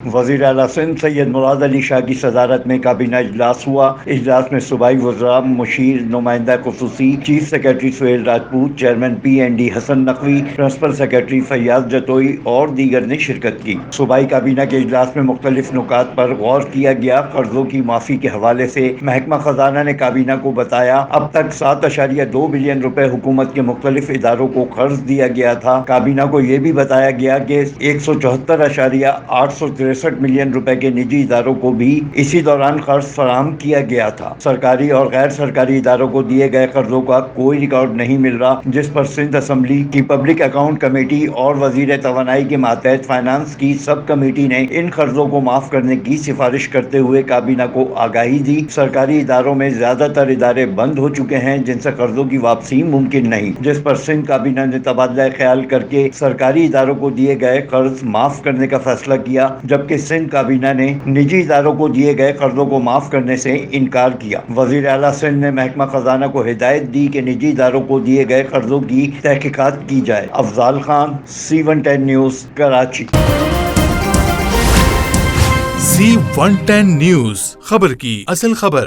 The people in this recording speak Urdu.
وزیر اعلیٰ سندھ سید مراد علی شاہ کی صدارت میں کابینہ اجلاس ہوا۔ اجلاس میں صوبائی وزراء، مشیر، نمائندہ خصوصی، chief secretary Sohail Rajput, chairman P N D Hasan Naqvi, principal secretary Fayyaz Jatoi اور دیگر نے شرکت کی۔ صوبائی کابینہ کے اجلاس میں مختلف نکات پر غور کیا گیا۔ قرضوں کی معافی کے حوالے سے محکمہ خزانہ نے کابینہ کو بتایا اب تک 7.2 بلین روپے حکومت کے مختلف اداروں کو قرض دیا گیا تھا۔ کابینہ کو یہ بھی بتایا گیا کہ 174.863 ملین روپے کے نجی اداروں کو بھی اسی دوران قرض فراہم کیا گیا تھا۔ سرکاری اور غیر سرکاری اداروں کو دیے گئے قرضوں کا کوئی ریکارڈ نہیں مل رہا، جس پر سندھ اسمبلی کی پبلک اکاؤنٹ کمیٹی اور وزیر توانائی کے ماتحت فائنانس کی سب کمیٹی نے ان قرضوں کو معاف کرنے کی سفارش کرتے ہوئے کابینہ کو آگاہی دی۔ سرکاری اداروں میں زیادہ تر ادارے بند ہو چکے ہیں جن سے قرضوں کی واپسی ممکن نہیں، جس پر سندھ کابینہ نے تبادلہ خیال کر کے سرکاری اداروں کو دیے گئے قرض معاف کرنے کا فیصلہ کیا، جبکہ سندھ کابینہ نے نجی اداروں کو دیے گئے قرضوں کو معاف کرنے سے انکار کیا۔ وزیر اعلیٰ سندھ نے محکمہ خزانہ کو ہدایت دی کہ نجی اداروں کو دیے گئے قرضوں کی تحقیقات کی جائے۔ Afzal Khan, C110 news, Karachi. C110 news, خبر کی اصل خبر۔